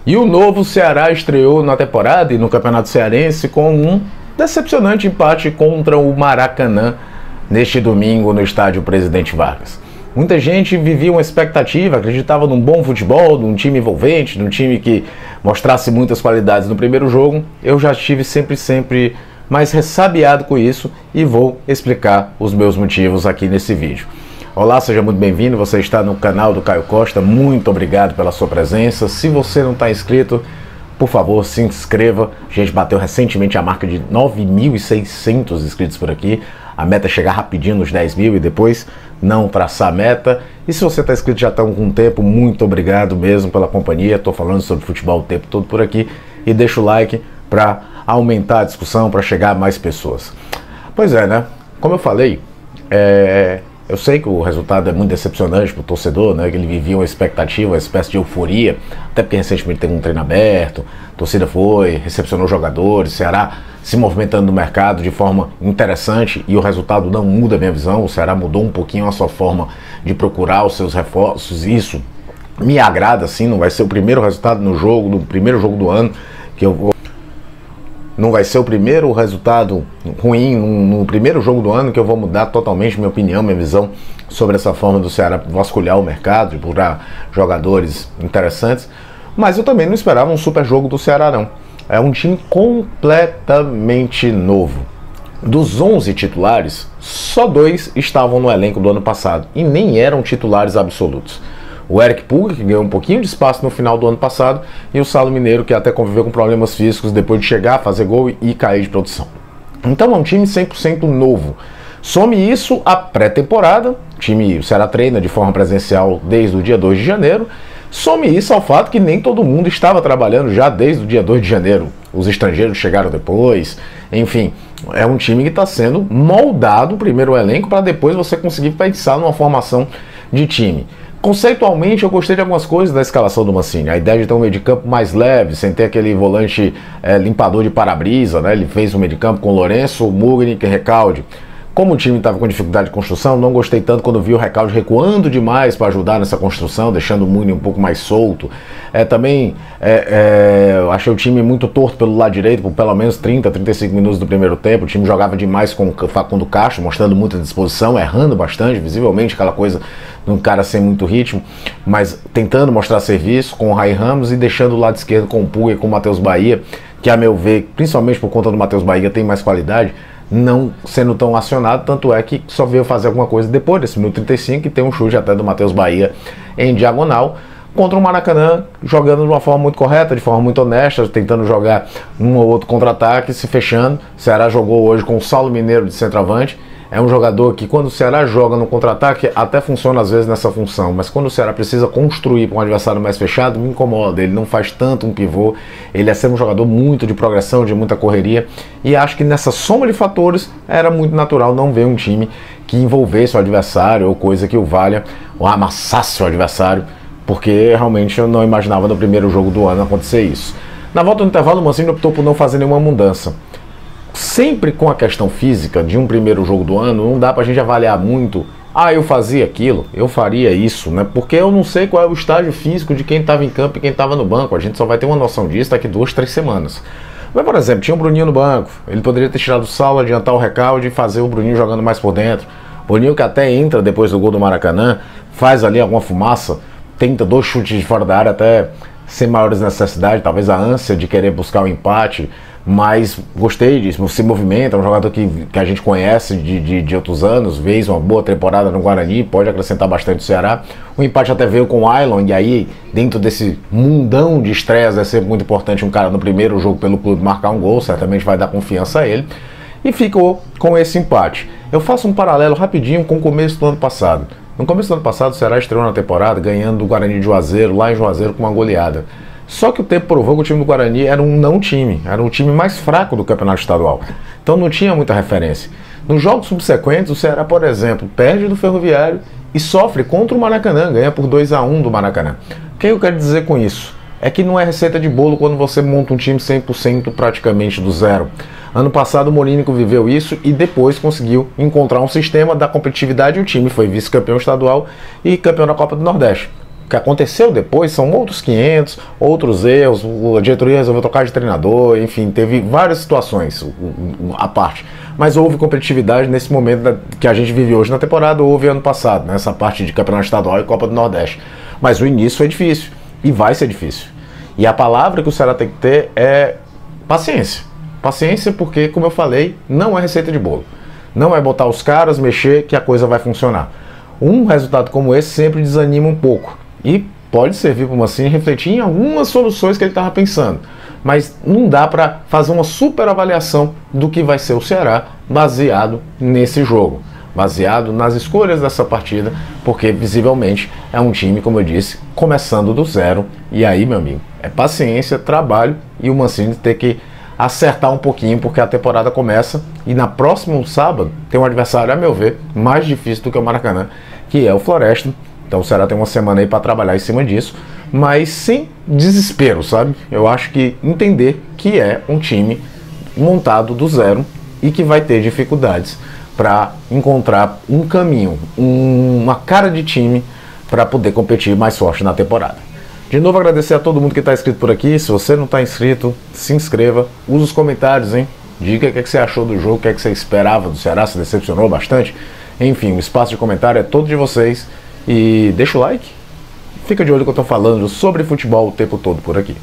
E o novo Ceará estreou na temporada e no Campeonato Cearense com um decepcionante empate contra o Maracanã neste domingo no estádio Presidente Vargas. Muita gente vivia uma expectativa, acreditava num bom futebol, num time envolvente, num time que mostrasse muitas qualidades no primeiro jogo. Eu já estive sempre mais ressabiado com isso e vou explicar os meus motivos aqui nesse vídeo. Olá, seja muito bem-vindo, você está no canal do Caio Costa, muito obrigado pela sua presença. Se você não está inscrito, por favor, se inscreva. A gente bateu recentemente a marca de 9.600 inscritos por aqui. A meta é chegar rapidinho nos 10 mil e depois não traçar a meta. E se você está inscrito já está há algum tempo, muito obrigado mesmo pela companhia. Estou falando sobre futebol o tempo todo por aqui. E deixa o like para aumentar a discussão, para chegar a mais pessoas. Pois é, né? Como eu falei, eu sei que o resultado é muito decepcionante para o torcedor, né? Que ele vivia uma expectativa, uma espécie de euforia, até porque recentemente teve um treino aberto, a torcida foi, recepcionou jogadores, Ceará se movimentando no mercado de forma interessante e o resultado não muda a minha visão. O Ceará mudou um pouquinho a sua forma de procurar os seus reforços, isso me agrada, assim. Não vai ser o primeiro resultado no primeiro jogo do ano que eu vou... Não vai ser o primeiro resultado ruim no primeiro jogo do ano que eu vou mudar totalmente minha opinião, minha visão sobre essa forma do Ceará vasculhar o mercado, de procurar jogadores interessantes. Mas eu também não esperava um super jogo do Ceará, não. É um time completamente novo. Dos 11 titulares, só 2 estavam no elenco do ano passado e nem eram titulares absolutos. O Eric Pulga, que ganhou um pouquinho de espaço no final do ano passado, e o Saulo Mineiro, que até conviveu com problemas físicos depois de chegar, fazer gol e cair de produção. Então é um time 100% novo. Some isso à pré-temporada, o Ceará treina de forma presencial desde o dia 2 de janeiro, some isso ao fato que nem todo mundo estava trabalhando já desde o dia 2 de janeiro. Os estrangeiros chegaram depois, enfim, é um time que está sendo moldado, primeiro o elenco, para depois você conseguir pensar numa formação de time. Conceitualmente, eu gostei de algumas coisas da escalação do Mancini. A ideia de ter um meio de campo mais leve, sem ter aquele volante limpador de para-brisa, né? Ele fez um meio de campo com Lourenço, Mugni e Recalde. Como o time estava com dificuldade de construção, não gostei tanto quando vi o Recalde recuando demais para ajudar nessa construção, deixando o Mugni um pouco mais solto. Eu achei o time muito torto pelo lado direito, por pelo menos 30, 35 minutos do primeiro tempo. O time jogava demais com o Facundo Castro, mostrando muita disposição, errando bastante, visivelmente, aquela coisa de um cara sem muito ritmo, mas tentando mostrar serviço com o Rai Ramos e deixando o lado esquerdo com o Pulga e com o Matheus Bahia, que a meu ver, principalmente por conta do Matheus Bahia, tem mais qualidade, não sendo tão acionado, tanto é que só veio fazer alguma coisa depois desse minuto 35, que tem um chute até do Matheus Bahia em diagonal, contra o Maracanã, jogando de uma forma muito correta, de forma muito honesta, tentando jogar um ou outro contra-ataque, se fechando. O Ceará jogou hoje com o Saulo Mineiro de centroavante. É um jogador que, quando o Ceará joga no contra-ataque, até funciona às vezes nessa função, mas quando o Ceará precisa construir para um adversário mais fechado, me incomoda. Ele não faz tanto um pivô, ele é sempre um jogador muito de progressão, de muita correria, e acho que nessa soma de fatores era muito natural não ver um time que envolvesse o adversário ou coisa que o valha, ou amassasse o adversário, porque realmente eu não imaginava no primeiro jogo do ano acontecer isso. Na volta do intervalo, o Mancini optou por não fazer nenhuma mudança. Sempre com a questão física de um primeiro jogo do ano, não dá pra gente avaliar muito, eu fazia aquilo, eu faria isso, né? Porque eu não sei qual é o estágio físico de quem estava em campo e quem estava no banco. A gente só vai ter uma noção disso daqui 2, 3 semanas. Mas, por exemplo, tinha o Bruninho no banco, ele poderia ter tirado o Saulo, adiantar o Recalde e fazer o Bruninho jogando mais por dentro. O Bruninho, que até entra depois do gol do Maracanã, faz ali alguma fumaça, tenta 2 chutes de fora da área até sem maiores necessidades, talvez a ânsia de querer buscar o empate, mas gostei disso, se movimenta, é um jogador que a gente conhece de outros anos, fez uma boa temporada no Guarani, pode acrescentar bastante o Ceará. O empate até veio com o Ailon, e aí, dentro desse mundão de estreias, é sempre muito importante um cara no primeiro jogo pelo clube marcar um gol, certamente vai dar confiança a ele, e ficou com esse empate. Eu faço um paralelo rapidinho com o começo do ano passado. No começo do ano passado, o Ceará estreou na temporada ganhando do Guarani de Juazeiro, lá em Juazeiro, com uma goleada. Só que o tempo provou que o time do Guarani era um não time, era o time mais fraco do campeonato estadual. Então não tinha muita referência. Nos jogos subsequentes, o Ceará, por exemplo, perde do Ferroviário e sofre contra o Maracanã, ganha por 2-1 do Maracanã. O que eu quero dizer com isso? É que não é receita de bolo quando você monta um time 100% praticamente do zero. Ano passado o Morínigo viveu isso e depois conseguiu encontrar um sistema da competitividade e o time foi vice-campeão estadual e campeão da Copa do Nordeste. que aconteceu depois são outros 500, outros erros, a diretoria resolveu trocar de treinador, enfim, teve várias situações à parte. Mas houve competitividade nesse momento que a gente vive hoje na temporada, houve ano passado, nessa parte de campeonato estadual e Copa do Nordeste. Mas o início foi difícil, e vai ser difícil. E a palavra que o Ceará tem que ter é paciência. Paciência porque, como eu falei, não é receita de bolo. Não é botar os caras, mexer, que a coisa vai funcionar. Um resultado como esse sempre desanima um pouco. E pode servir para o Mancini refletir em algumas soluções que ele estava pensando. Mas não dá para fazer uma super avaliação do que vai ser o Ceará baseado nesse jogo. Baseado nas escolhas dessa partida, porque visivelmente é um time, como eu disse, começando do zero. E aí, meu amigo, é paciência, trabalho e o Mancini ter que acertar um pouquinho, porque a temporada começa e na próximo sábado tem um adversário, a meu ver, mais difícil do que o Maracanã, que é o Floresta. Então o Ceará tem uma semana aí para trabalhar em cima disso, mas sem desespero, sabe? Eu acho que entender que é um time montado do zero e que vai ter dificuldades para encontrar um caminho, uma cara de time para poder competir mais forte na temporada. De novo, agradecer a todo mundo que está inscrito por aqui. Se você não está inscrito, se inscreva. Use os comentários, hein? Diga o que você achou do jogo, o que você esperava do Ceará, se decepcionou bastante. Enfim, o espaço de comentário é todo de vocês. E deixa o like. Fica de olho que eu estou falando sobre futebol o tempo todo por aqui.